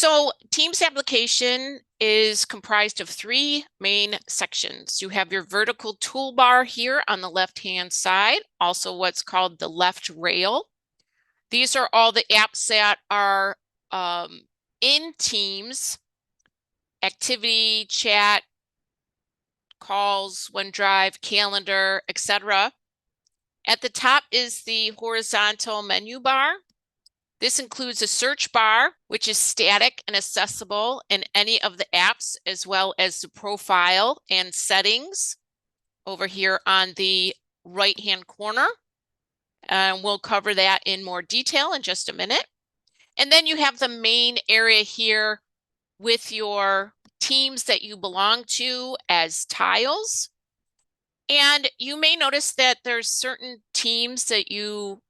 So Teams application is comprised of three main sections. You have your vertical toolbar here on the left-hand side, also what's called the left rail. These are all the apps that are in Teams: activity, chat, calls, OneDrive, calendar, etc. At the top is the horizontal menu bar. This includes a search bar, which is static and accessible in any of the apps, as well as the profile and settings over here on the right-hand corner. We'll cover that in more detail in just a minute. And then you have the main area here with your teams that you belong to as tiles. And you may notice that there's certain teams that you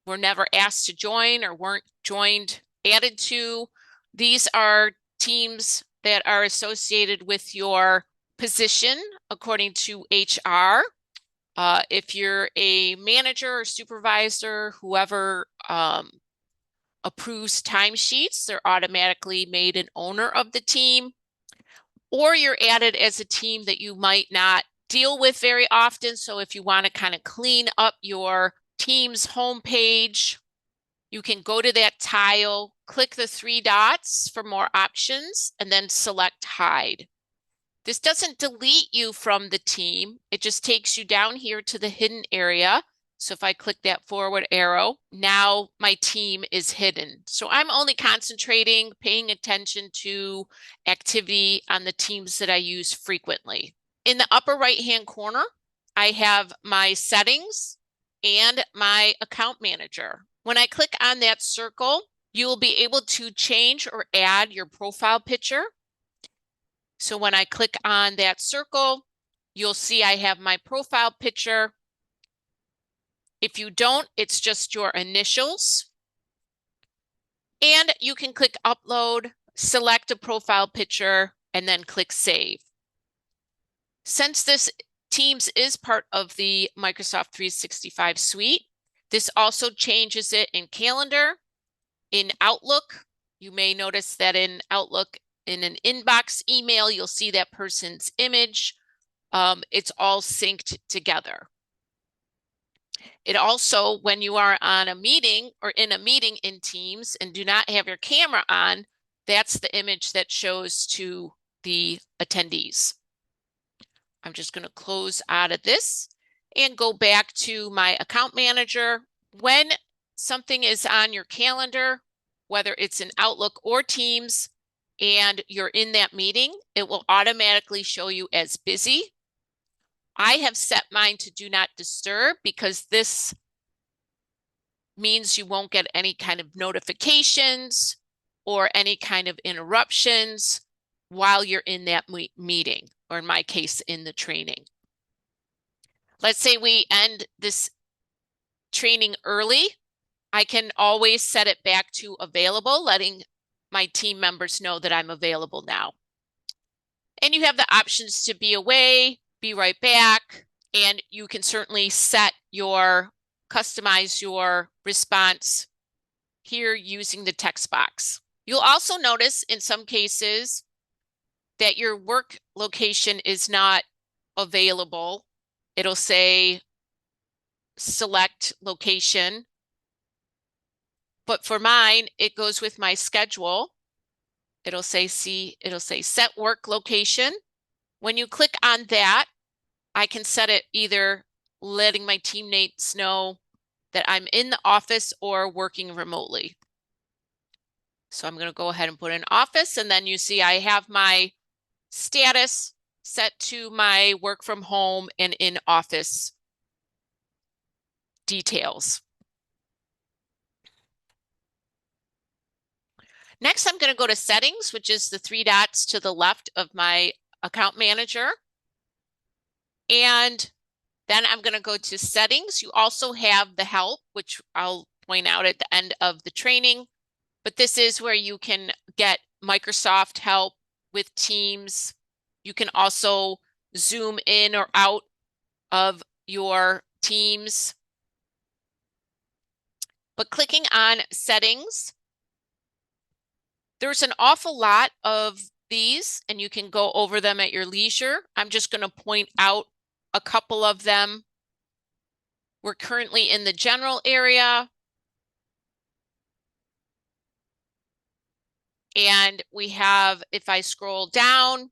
were never asked to join or weren't added to. These are teams that are associated with your position according to HR. If you're a manager or supervisor, whoever approves timesheets, they're automatically made an owner of the team. Or you're added as a team that you might not deal with very often. So if you want to kind of clean up your Teams homepage, you can go to that tile, click the three dots for more options, and then select hide. This doesn't delete you from the team. It just takes you down here to the hidden area. So if I click that forward arrow, now my team is hidden. So I'm only concentrating, paying attention to activity on the teams that I use frequently. In the upper right-hand corner, I have my settings and my account manager. When I click on that circle, you will be able to change or add your profile picture. So when I click on that circle, you'll see I have my profile picture. If you don't, it's just your initials. And you can click upload, select a profile picture, and then click save. Since this Teams is part of the Microsoft 365 suite, this also changes it in Calendar. In Outlook, you may notice that in Outlook, in an inbox email, you'll see that person's image. It's all synced together. It also, when you are on a meeting or in a meeting in Teams and do not have your camera on, that's the image that shows to the attendees. I'm just going to close out of this and go back to my account manager. When something is on your calendar, whether it's in Outlook or Teams, and you're in that meeting, it will automatically show you as busy. I have set mine to do not disturb because this means you won't get any kind of notifications or any kind of interruptions while you're in that meeting, or in my case, in the training. Let's say we end this training early. I can always set it back to available, letting my team members know that I'm available now. And you have the options to be away, be right back, and you can certainly customize your response here using the text box. You'll also notice in some cases that your work location is not available. It'll say select location. But for mine, it goes with my schedule. It'll say set work location. When you click on that, I can set it either letting my teammates know that I'm in the office or working remotely. So I'm going to go ahead and put in office, and then you see I have my status set to my work from home and in office details. Next, I'm going to go to settings, which is the three dots to the left of my account manager. And then I'm going to go to settings. You also have the help, which I'll point out at the end of the training. But this is where you can get Microsoft help with Teams. You can also zoom in or out of your Teams. But clicking on settings, There's an awful lot of these, and you can go over them at your leisure. I'm just going to point out a couple of them. We're currently in the general area. And we have, if I scroll down,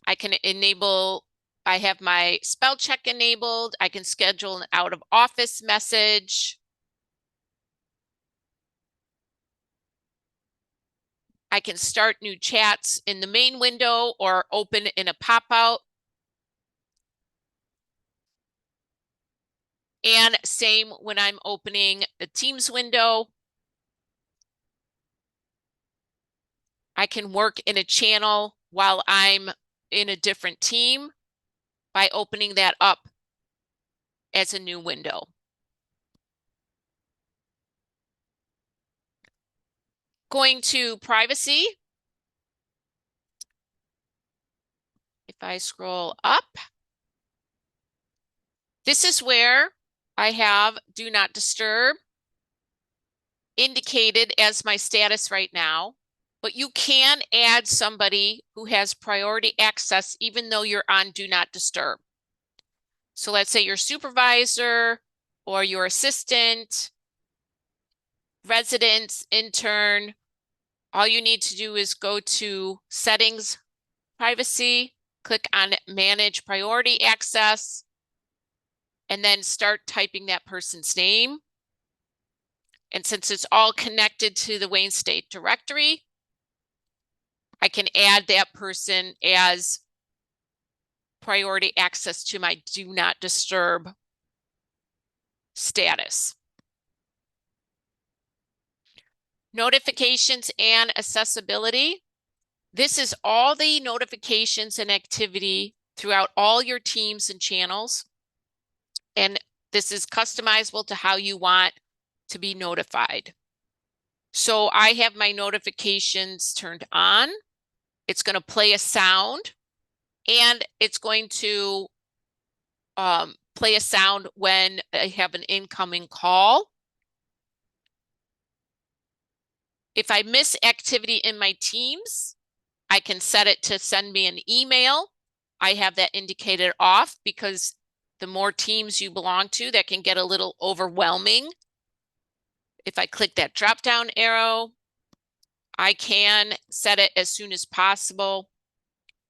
I can enable, I have my spell check enabled. I can schedule an out of office message. I can start new chats in the main window or open in a pop-out. And same when I'm opening the Teams window. I can work in a channel while I'm in a different team by opening that up as a new window. Going to privacy. If I scroll up, this is where I have do not disturb indicated as my status right now, but you can add somebody who has priority access even though you're on do not disturb. So let's say your supervisor or your assistant, residents, intern, all you need to do is go to settings, privacy, click on manage priority access, and then start typing that person's name. And since it's all connected to the Wayne State directory, I can add that person as priority access to my do not disturb status. Notifications and accessibility. This is all the notifications and activity throughout all your teams and channels. And this is customizable to how you want to be notified. So I have my notifications turned on. It's going to play a sound, and it's going to play a sound when I have an incoming call. If I miss activity in my teams, I can set it to send me an email. I have that indicated off because the more teams you belong to, that can get a little overwhelming. If I click that drop-down arrow, I can set it as soon as possible,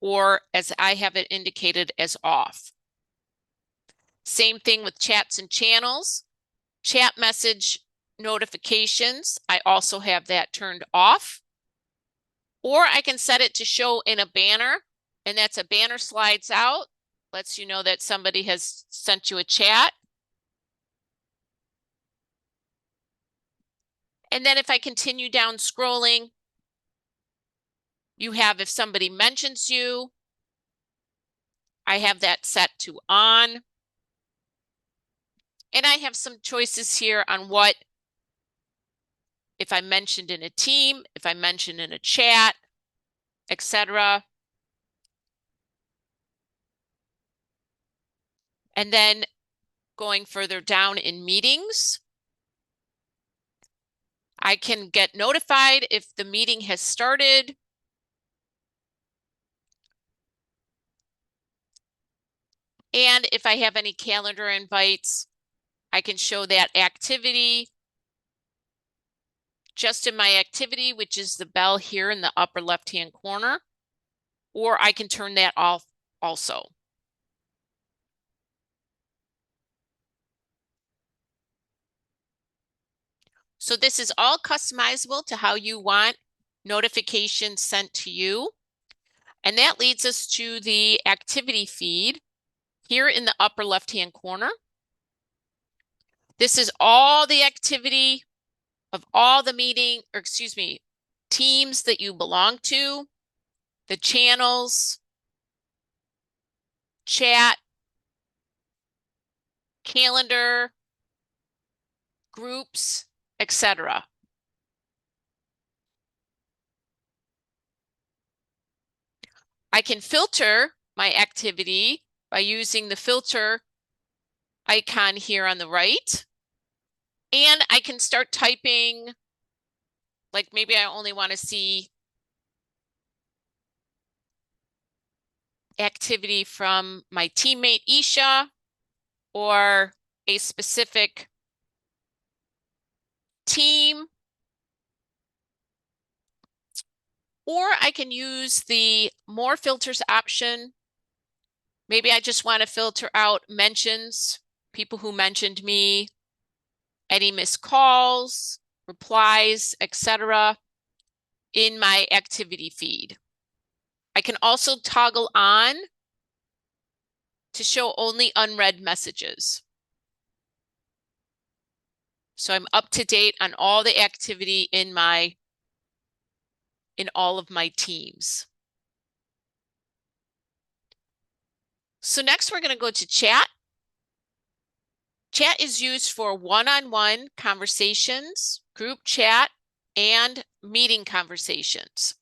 or as I have it indicated as off. Same thing with chats and channels. Chat message notifications, I also have that turned off. Or I can set it to show in a banner, and that's a banner slides out, lets you know that somebody has sent you a chat. And then if I continue down scrolling, you have if somebody mentions you, I have that set to on. And I have some choices here on what, if I mentioned in a team, if I mentioned in a chat, etc. And then going further down in meetings, I can get notified if the meeting has started. And if I have any calendar invites, I can show that activity just in my activity, which is the bell here in the upper left-hand corner, or I can turn that off also. So this is all customizable to how you want notifications sent to you. And that leads us to the activity feed here in the upper left-hand corner. This is all the activity of all the teams that you belong to, the channels, chat, calendar, groups, etc. I can filter my activity by using the filter icon here on the right. And I can start typing Like maybe I only want to see activity from my teammate Isha or a specific team. Or I can use the more filters option. Maybe I just want to filter out mentions, people who mentioned me, any missed calls, replies, etc. in my activity feed. I can also toggle on to show only unread messages. So I'm up to date on all the activity in all of my teams. So next we're going to go to chat. Chat is used for one-on-one conversations, group chat, and meeting conversations.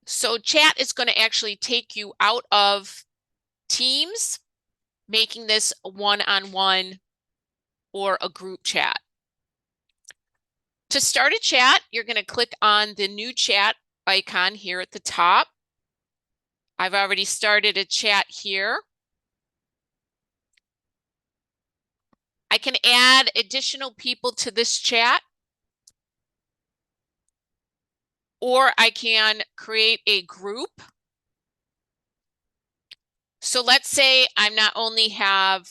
So chat is going to actually take you out of Teams, making this a one-on-one or a group chat. To start a chat, you're going to click on the new chat icon here at the top. I've already started a chat here. I can add additional people to this chat, or I can create a group. So let's say I not only have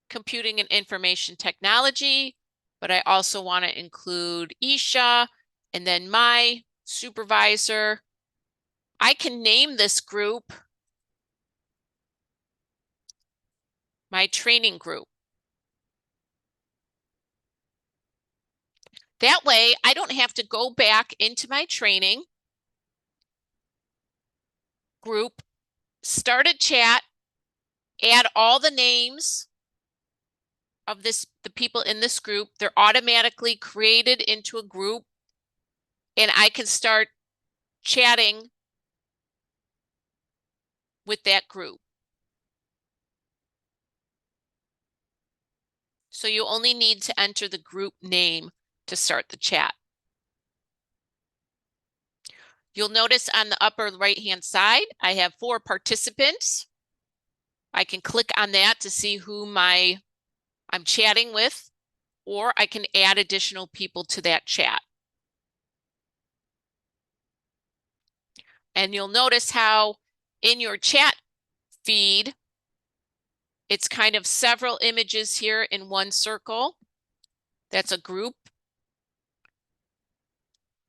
computing and information technology, but I also want to include Isha and then my supervisor. I can name this group my training group. That way, I don't have to go back into my training group, start a chat, add all the names of the people in this group. They're automatically created into a group, and I can start chatting with that group. So you only need to enter the group name to start the chat. You'll notice on the upper right-hand side, I have 4 participants. I can click on that to see who I'm chatting with, or I can add additional people to that chat. And you'll notice how in your chat feed, it's kind of several images here in one circle. That's a group.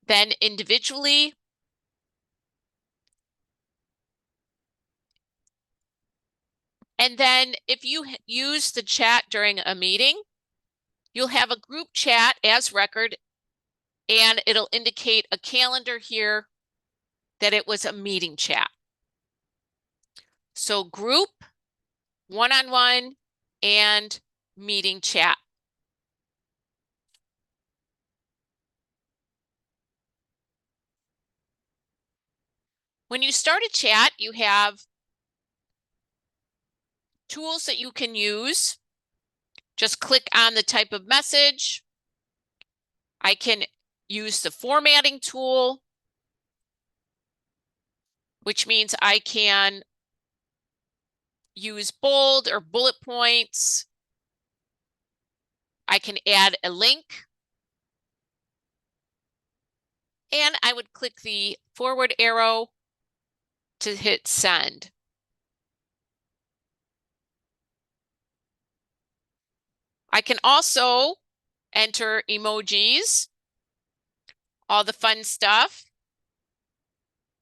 Then individually, and then if you use the chat during a meeting, you'll have a group chat as record, and it'll indicate a calendar here that it was a meeting chat. So group, one-on-one, and meeting chat. When you start a chat, you have tools that you can use. Just click on the type of message. I can use the formatting tool, which means I can use bold or bullet points. I can add a link. And I would click the forward arrow to hit send. I can also enter emojis, all the fun stuff,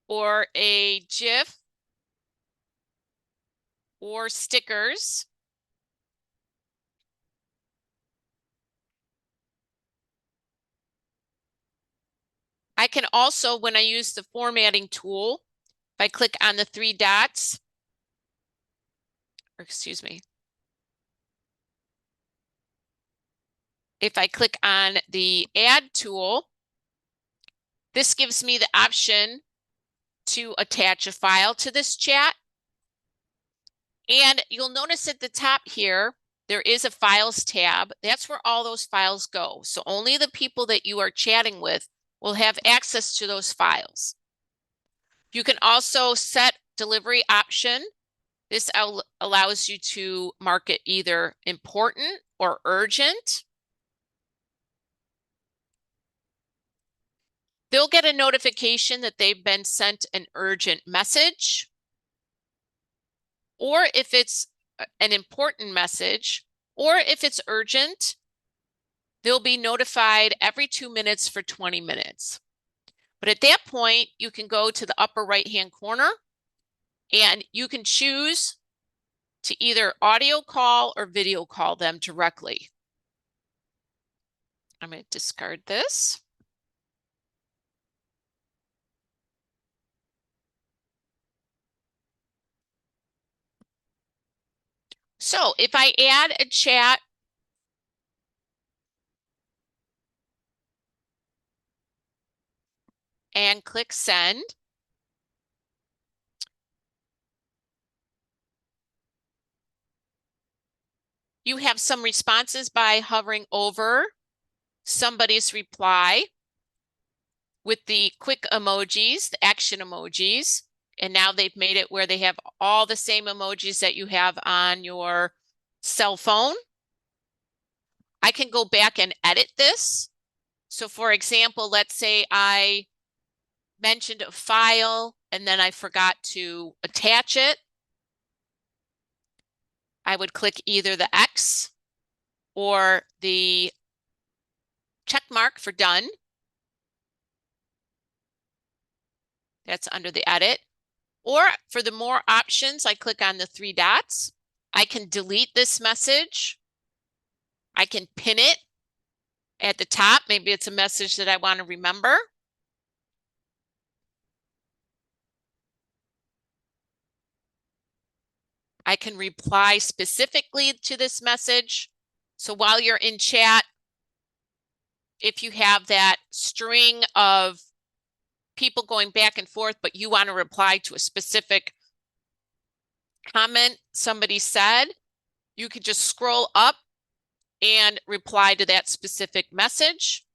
or a GIF, or stickers. I can also, when I use the formatting tool, if I click on the 3 dots, or excuse me, if I click on the add tool, this gives me the option to attach a file to this chat. And you'll notice at the top here, there is a files tab. That's where all those files go. So only the people that you are chatting with will have access to those files. You can also set delivery option. This allows you to mark it either important or urgent. They'll get a notification that they've been sent an urgent message. Or if it's an important message, or if it's urgent, they'll be notified every 2 minutes for 20 minutes. But at that point, you can go to the upper right-hand corner and you can choose to either audio call or video call them directly. I'm going to discard this. So if I add a chat and click send, you have some responses by hovering over somebody's reply with the quick emojis, the action emojis. And now they've made it where they have all the same emojis that you have on your cell phone. I can go back and edit this. So for example, let's say I mentioned a file and then I forgot to attach it. I would click either the X or the check mark for done. That's under the edit. Or for the more options, I click on the 3 dots. I can delete this message. I can pin it at the top. Maybe it's a message that I want to remember. I can reply specifically to this message. So while you're in chat, if you have that string of people going back and forth, but you want to reply to a specific comment somebody said, you could just scroll up and reply to that specific message.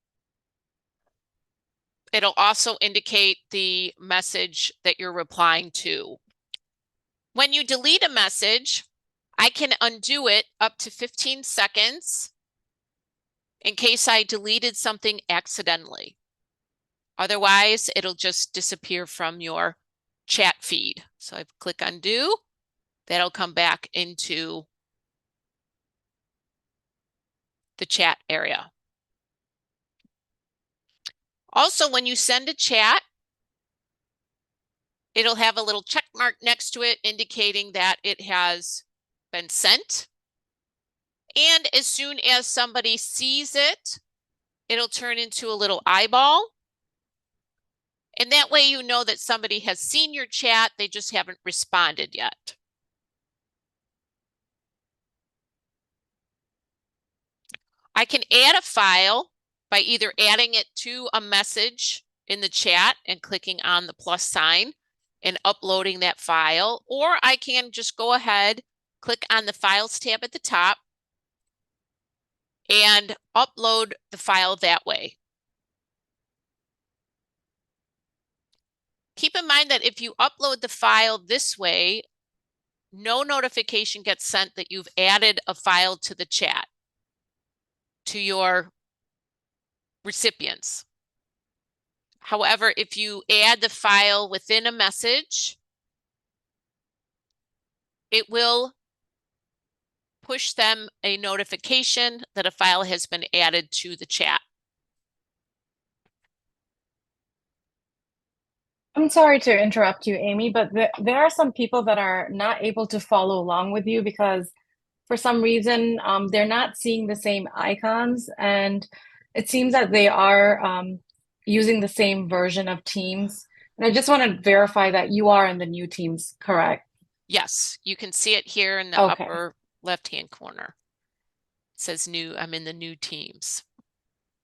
It'll also indicate the message that you're replying to. When you delete a message, I can undo it up to 15 seconds in case I deleted something accidentally. Otherwise, it'll just disappear from your chat feed. So I click undo. That'll come back into the chat area. Also, when you send a chat, it'll have a little check mark next to it indicating that it has been sent. And as soon as somebody sees it, it'll turn into a little eyeball. And that way you know that somebody has seen your chat, they just haven't responded yet. I can add a file by either adding it to a message in the chat and clicking on the plus sign and uploading that file, or I can just go ahead, click on the Files tab at the top and upload the file that way. Keep in mind that if you upload the file this way, no notification gets sent that you've added a file to the chat, to your recipients. However, if you add the file within a message, it will push them a notification that a file has been added to the chat. I'm sorry to interrupt you, Amy, but there are some people that are not able to follow along with you because for some reason they're not seeing the same icons, and it seems that they are using the same version of Teams. And I just want to verify that you are in the new Teams, correct? Yes, you can see it here in the Okay. upper left-hand corner. It says new, I'm in the new Teams.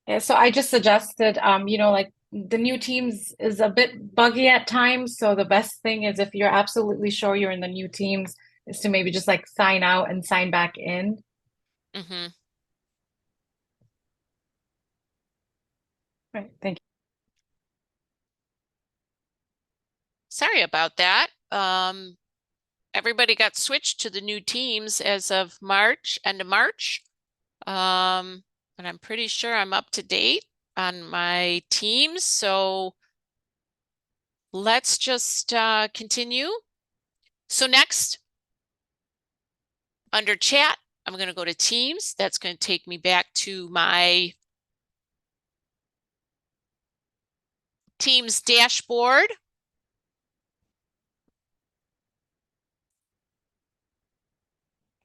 Yeah, so I just suggested, like the new Teams is a bit buggy at times. So the best thing is if you're absolutely sure you're in the new Teams, is to maybe just like sign out and sign back in. Mm-hmm. Right. Thank Sorry about that. Everybody got switched to the new teams as of March, end of March. Um, and I'm pretty sure I'm up to date on my teams. So let's just continue. So next, under chat, I'm going to go to Teams. That's going to take me back to my Teams dashboard.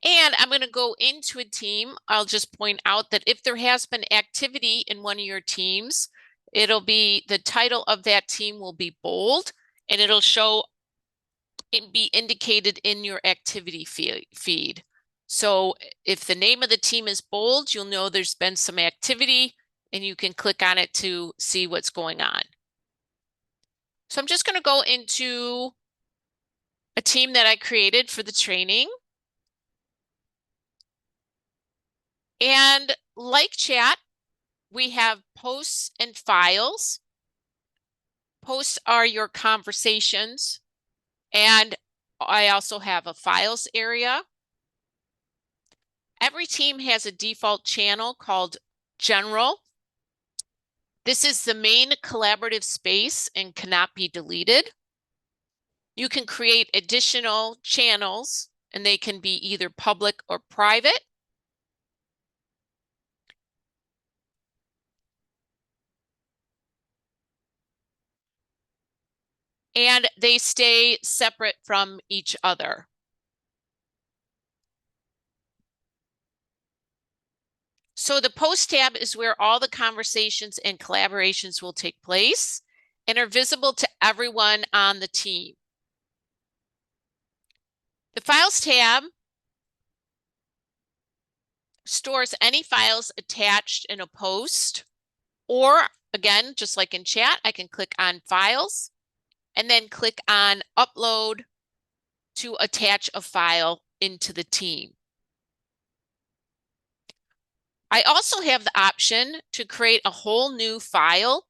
And I'm going to go into a team. I'll just point out that if there has been activity in one of your teams, it'll be the title of that team will be bold and it'll show it be indicated in your activity feed. So if the name of the team is bold, you'll know there's been some activity and you can click on it to see what's going on. So I'm just going to go into a team that I created for the training. And like chat, we have posts and files. Posts are your conversations. And I also have a files area. Every team has a default channel called General. This is the main collaborative space and cannot be deleted. You can create additional channels and they can be either public or private. And they stay separate from each other. So the post tab is where all the conversations and collaborations will take place and are visible to everyone on the team. The files tab stores any files attached in a post, or again, just like in chat, I can click on files and then click on upload to attach a file into the team. I also have the option to create a whole new file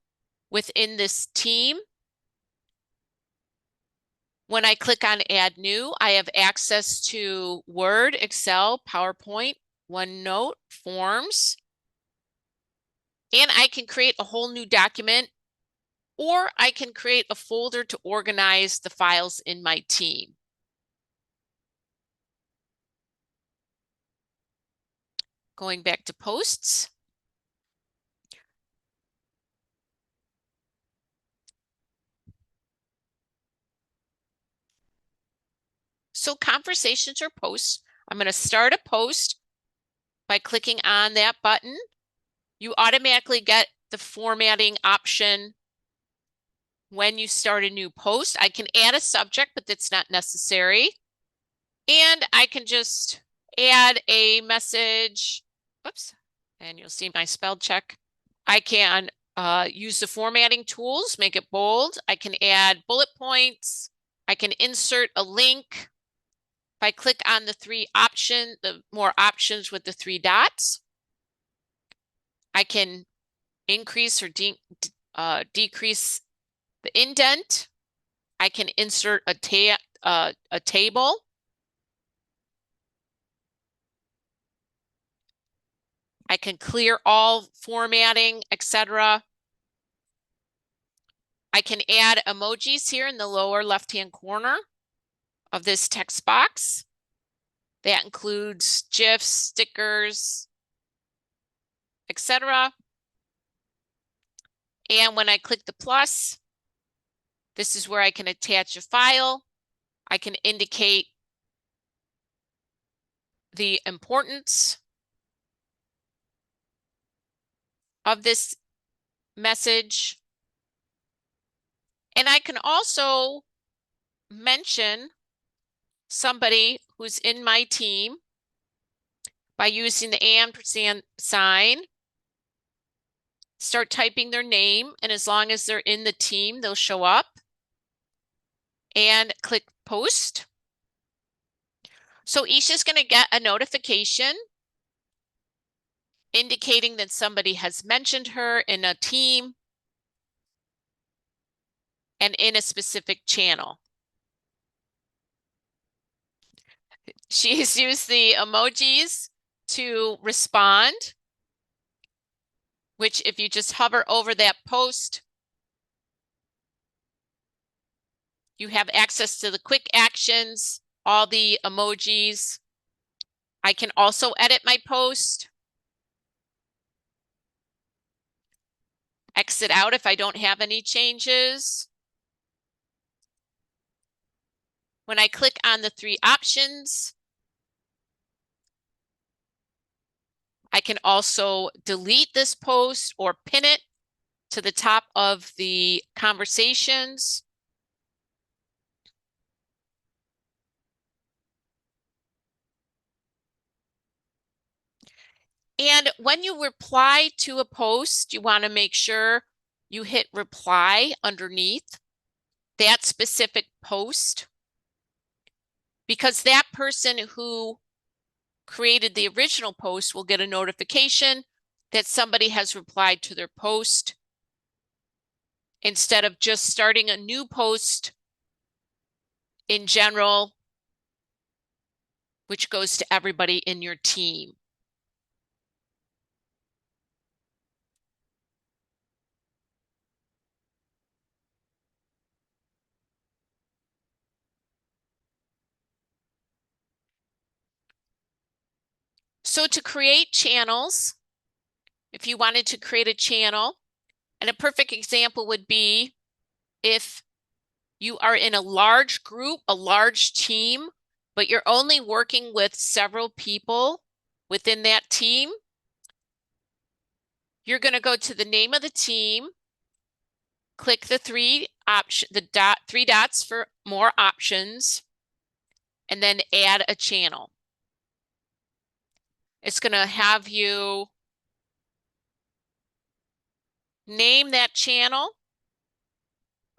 within this team. When I click on Add New, I have access to Word, Excel, PowerPoint, OneNote, Forms, and I can create a whole new document, or I can create a folder to organize the files in my team. Going back to posts. So conversations or posts, I'm going to start a post by clicking on that button. You automatically get the formatting option when you start a new post. I can add a subject, but that's not necessary. And I can just add a message. Oops. And you'll see my spell check. I can use the formatting tools, make it bold. I can add bullet points. I can insert a link. If I click on the more options with the three dots, I can increase or decrease the indent. I can insert a table. I can clear all formatting, etc. I can add emojis here in the lower left-hand corner of this text box. That includes GIFs, stickers, etc. And when I click the plus, this is where I can attach a file. I can indicate the importance of this message. And I can also mention somebody who's in my team by using the ampersand sign. Start typing their name, and as long as they're in the team, they'll show up. And click post. So Isha's going to get a notification indicating that somebody has mentioned her in a team and in a specific channel. She's used the emojis to respond, which if you just hover over that post, you have access to the quick actions, all the emojis. I can also edit my post, exit out if I don't have any changes. When I click on the three options, I can also delete this post or pin it to the top of the conversations. And when you reply to a post, you want to make sure you hit reply underneath that specific post, because that person who created the original post will get a notification that somebody has replied to their post instead of just starting a new post in general, which goes to everybody in your team. So to create channels, if you wanted to create a channel, and a perfect example would be if you are in a large group, a large team, but you're only working with several people within that team, you're going to go to the name of the team, click the three dots for more options, and then add a channel. It's going to have you name that channel.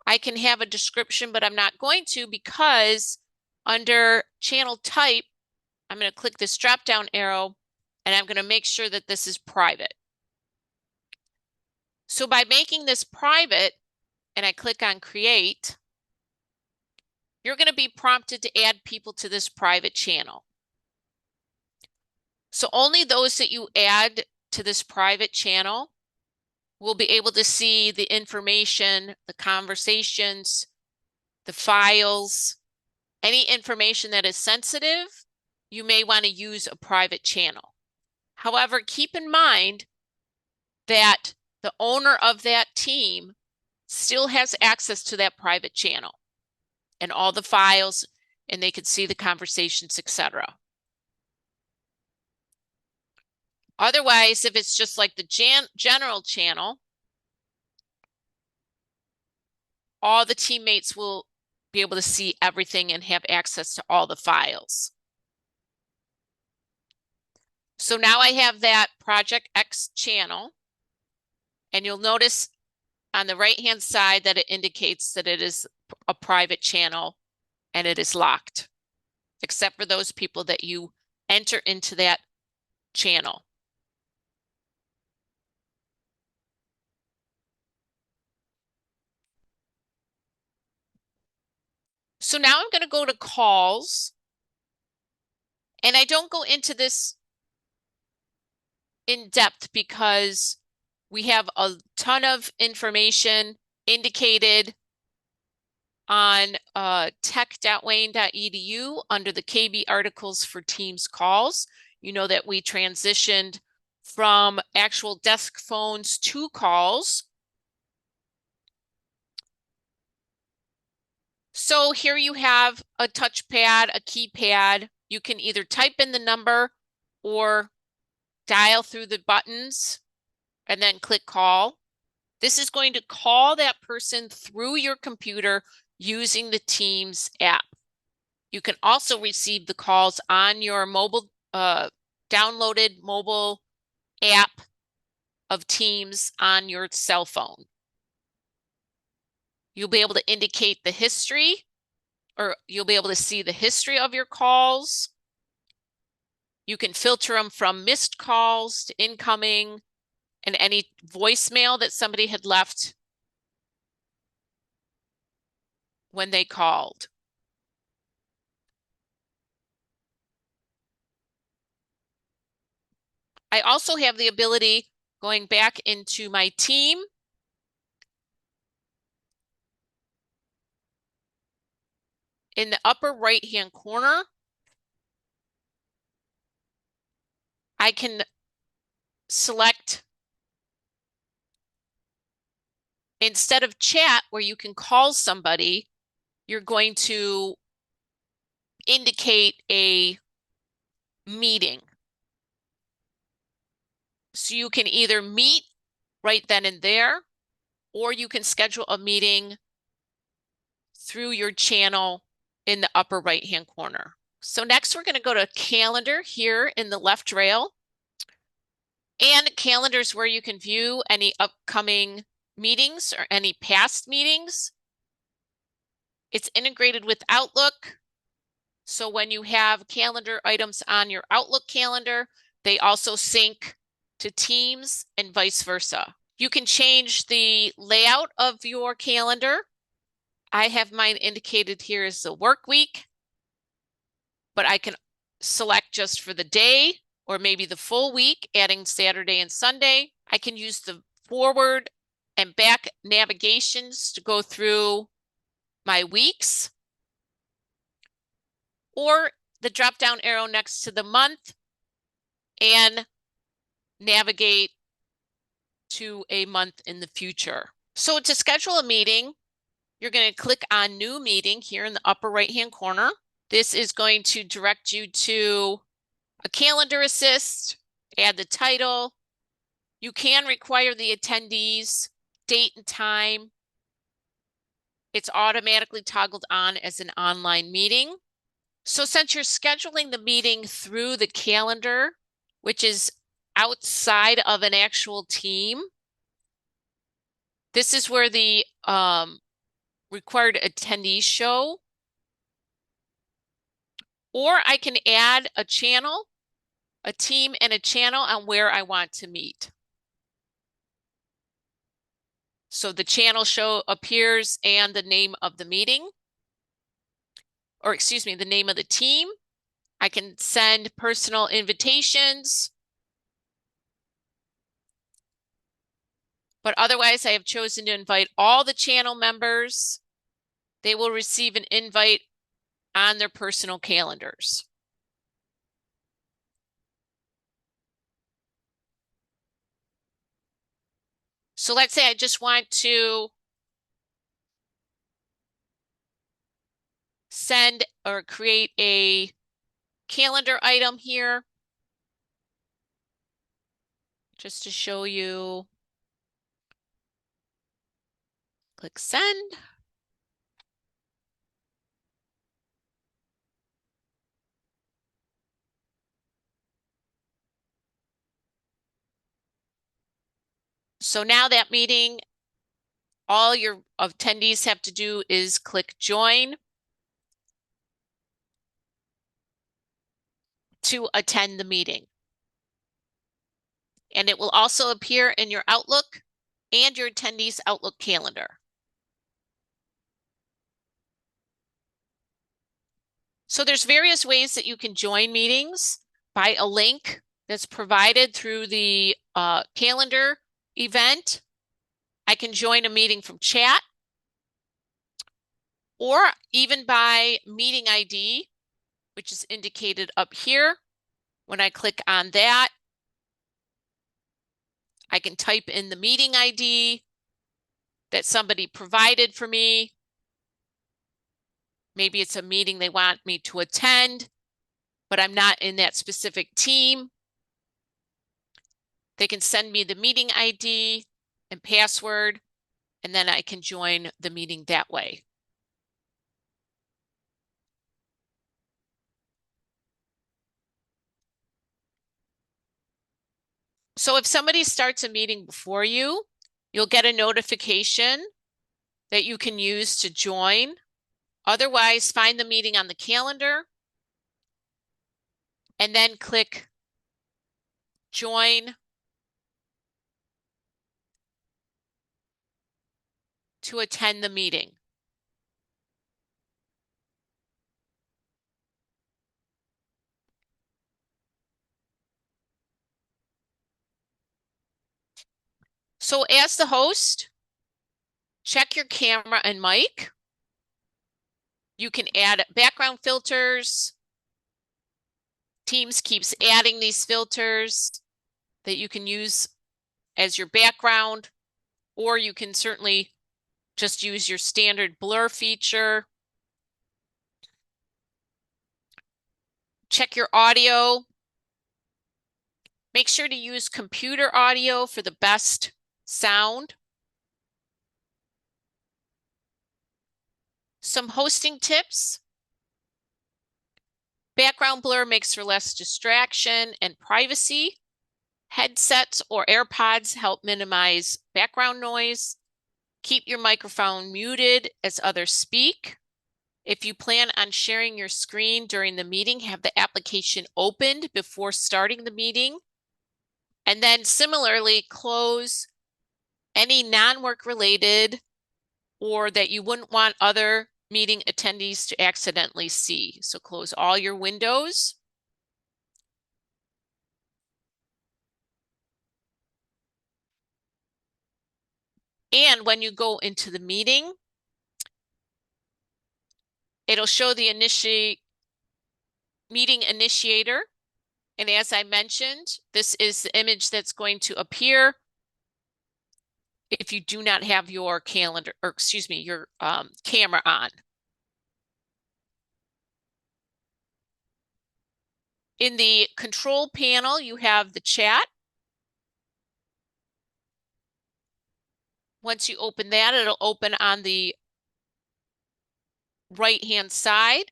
I can have a description, but I'm not going to, because under channel type, I'm going to click this drop down arrow and I'm going to make sure that this is private. So by making this private and I click on create, you're going to be prompted to add people to this private channel. So only those that you add to this private channel will be able to see the information, the conversations, the files, any information that is sensitive. You may want to use a private channel. However, keep in mind that the owner of that team still has access to that private channel and all the files, and they could see the conversations, etc. Otherwise, if it's just like the general channel, all the teammates will be able to see everything and have access to all the files. So now I have that Project X channel, and you'll notice on the right-hand side that it indicates that it is a private channel and it is locked, except for those people that you enter into that channel. So now I'm going to go to calls, and I don't go into this in depth because we have a ton of information indicated on tech.wayne.edu under the KB articles for Teams calls. You know that we transitioned from actual desk phones to calls. So here you have a touchpad, a keypad. You can either type in the number or dial through the buttons and then click call. This is going to call that person through your computer using the Teams app. You can also receive the calls on your mobile, downloaded mobile app of Teams on your cell phone. You'll be able to indicate the history, or you'll be able to see the history of your calls. You can filter them from missed calls to incoming and any voicemail that somebody had left when they called. I also have the ability going back into my team in the upper right-hand corner. I can select, instead of chat where you can call somebody, you're going to indicate a meeting. So you can either meet right then and there, or you can schedule a meeting through your channel in the upper right-hand corner. So next we're going to go to calendar here in the left rail. And calendars where you can view any upcoming meetings or any past meetings. It's integrated with Outlook. So when you have calendar items on your Outlook calendar, they also sync to Teams and vice versa. You can change the layout of your calendar. I have mine indicated here as the work week, but I can select just for the day or maybe the full week, adding Saturday and Sunday. I can use the forward and back navigations to go through my weeks, or the drop-down arrow next to the month and navigate to a month in the future. So to schedule a meeting, you're going to click on New Meeting here in the upper right-hand corner. This is going to direct you to a calendar assist, add the title. You can require the attendees, date and time. It's automatically toggled on as an online meeting. So since you're scheduling the meeting through the calendar, which is outside of an actual team, this is where the required attendees show. Or I can add a channel, a team and a channel on where I want to meet. So the channel show appears and the name of the meeting, or excuse me, the name of the team. I can send personal invitations, but otherwise I have chosen to invite all the channel members. They will receive an invite on their personal calendars. So let's say I just want to send or create a calendar item here just to show you. Click send. So now that meeting, all your attendees have to do is click join to attend the meeting. And it will also appear in your Outlook and your attendees Outlook calendar. So there's various ways that you can join meetings by a link that's provided through the calendar event. I can join a meeting from chat, or even by meeting ID, which is indicated up here. When I click on that, I can type in the meeting ID that somebody provided for me. Maybe it's a meeting they want me to attend, but I'm not in that specific team. They can send me the meeting ID and password, and then I can join the meeting that way. So if somebody starts a meeting before you, you'll get a notification that you can use to join. Otherwise, find the meeting on the calendar and then click Join to attend the meeting. So as the host, check your camera and mic. You can add background filters. Teams keeps adding these filters that you can use as your background, or you can certainly just use your standard blur feature. Check your audio. Make sure to use computer audio for the best sound. Some hosting tips. Background blur makes for less distraction and privacy. Headsets or AirPods help minimize background noise. Keep your microphone muted as others speak. If you plan on sharing your screen during the meeting, have the application opened before starting the meeting. And then similarly, close any non-work related or that you wouldn't want other meeting attendees to accidentally see. So close all your windows. And when you go into the meeting, it'll show the meeting initiator. And as I mentioned, this is the image that's going to appear if you do not have your calendar, or excuse me, your camera on. In the control panel, you have the chat. Once you open that, it'll open on the right-hand side.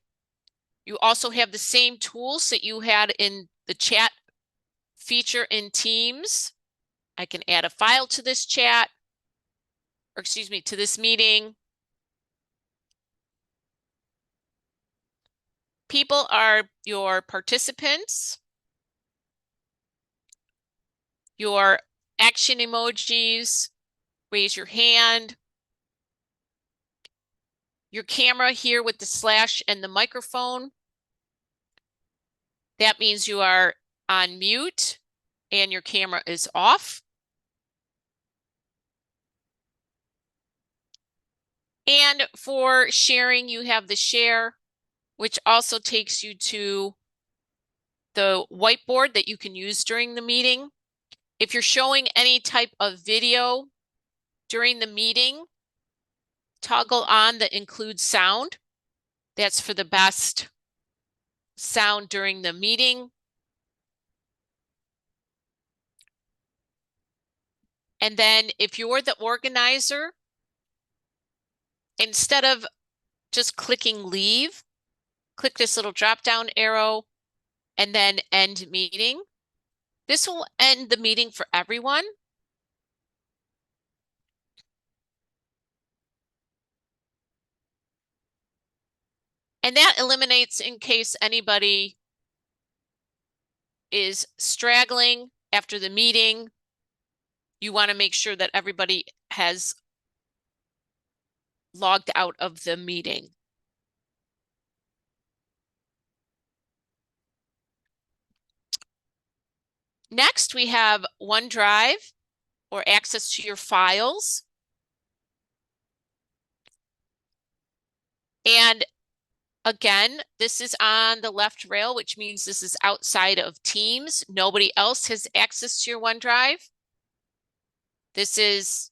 You also have the same tools that you had in the chat feature in Teams. I can add a file to this chat, or excuse me, to this meeting. People are your participants, your action emojis, raise your hand, your camera here with the slash and the microphone. That means you are on mute and your camera is off. And for sharing, you have the share, which also takes you to the whiteboard that you can use during the meeting. If you're showing any type of video during the meeting, toggle on the include sound. That's for the best sound during the meeting. And then if you're the organizer, instead of just clicking leave, click this little drop down arrow and then end meeting. This will end the meeting for everyone. And that eliminates in case anybody is straggling after the meeting. You want to make sure that everybody has logged out of the meeting. Next, we have OneDrive or access to your files. And again, this is on the left rail, which means this is outside of Teams. Nobody else has access to your OneDrive. This is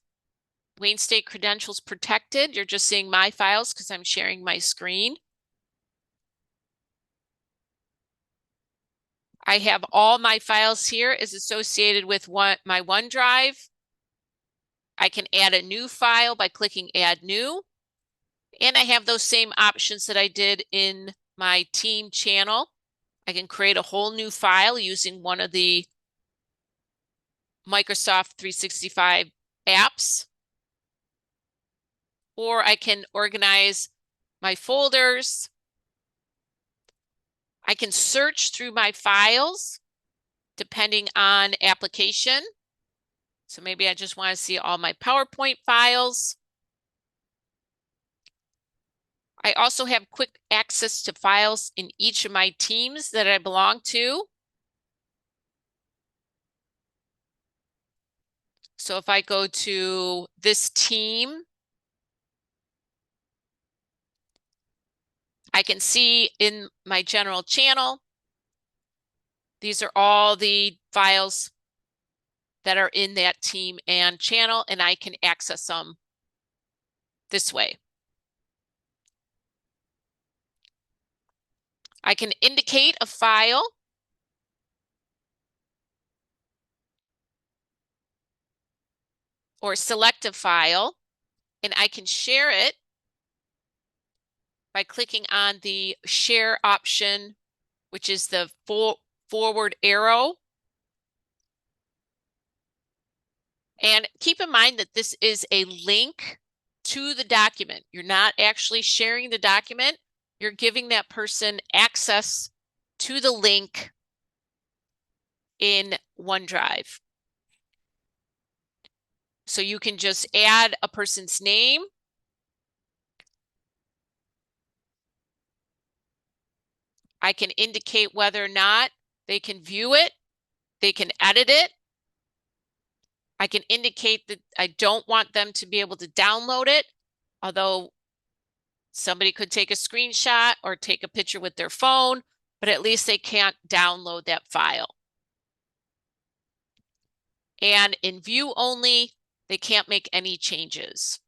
Wayne State credentials protected. You're just seeing my files because I'm sharing my screen. I have all my files here is associated with my OneDrive. I can add a new file by clicking Add New. And I have those same options that I did in my team channel. I can create a whole new file using one of the Microsoft 365 apps. Or I can organize my folders. I can search through my files depending on application. So maybe I just want to see all my PowerPoint files. I also have quick access to files in each of my teams that I belong to. So if I go to this team, I can see in my general channel, these are all the files that are in that team and channel, and I can access them this way. I can indicate a file or select a file, and I can share it by clicking on the share option, which is the forward arrow. And keep in mind that this is a link to the document. You're not actually sharing the document. You're giving that person access to the link in OneDrive. So you can just add a person's name. I can indicate whether or not they can view it. They can edit it. I can indicate that I don't want them to be able to download it, although somebody could take a screenshot or take a picture with their phone, but at least they can't download that file. And in view only, they can't make any changes.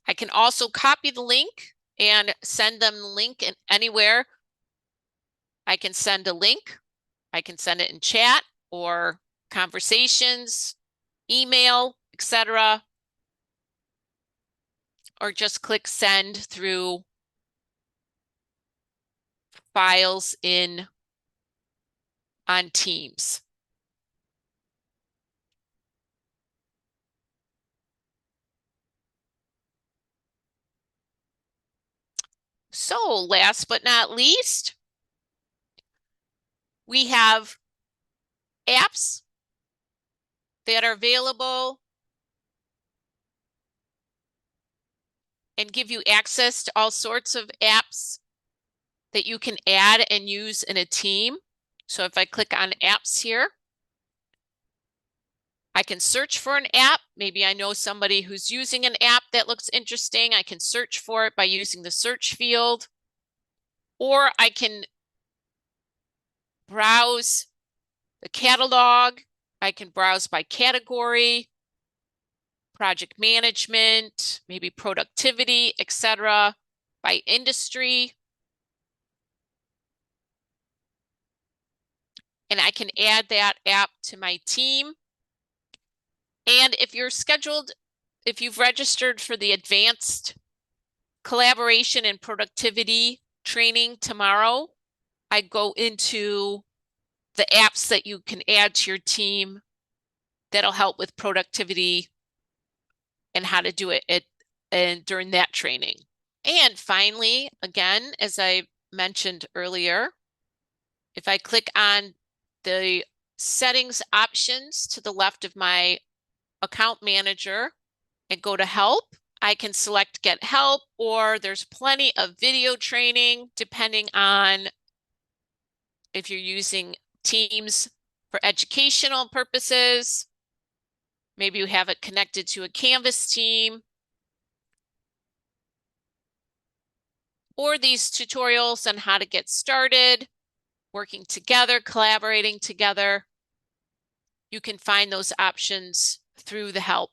I can also copy the link and send them the link anywhere. I can send a link. I can send it in chat or conversations, email, etc. Or just click send through files in on Teams. So last but not least, we have apps that are available and give you access to all sorts of apps that you can add and use in a team. So if I click on apps here, I can search for an app. Maybe I know somebody who's using an app that looks interesting. I can search for it by using the search field, or I can browse the catalog. I can browse by category, project management, maybe productivity, etc., by industry. And I can add that app to my team. And if you're scheduled, if you've registered for the advanced collaboration and productivity training tomorrow, I go into the apps that you can add to your team that'll help with productivity and how to do it and during that training. And finally, again, as I mentioned earlier, if I click on the settings options to the left of my account manager and go to help, I can select get help, or there's plenty of video training depending on if you're using Teams for educational purposes. Maybe you have it connected to a Canvas team, or these tutorials on how to get started, working together, collaborating together. You can find those options through the help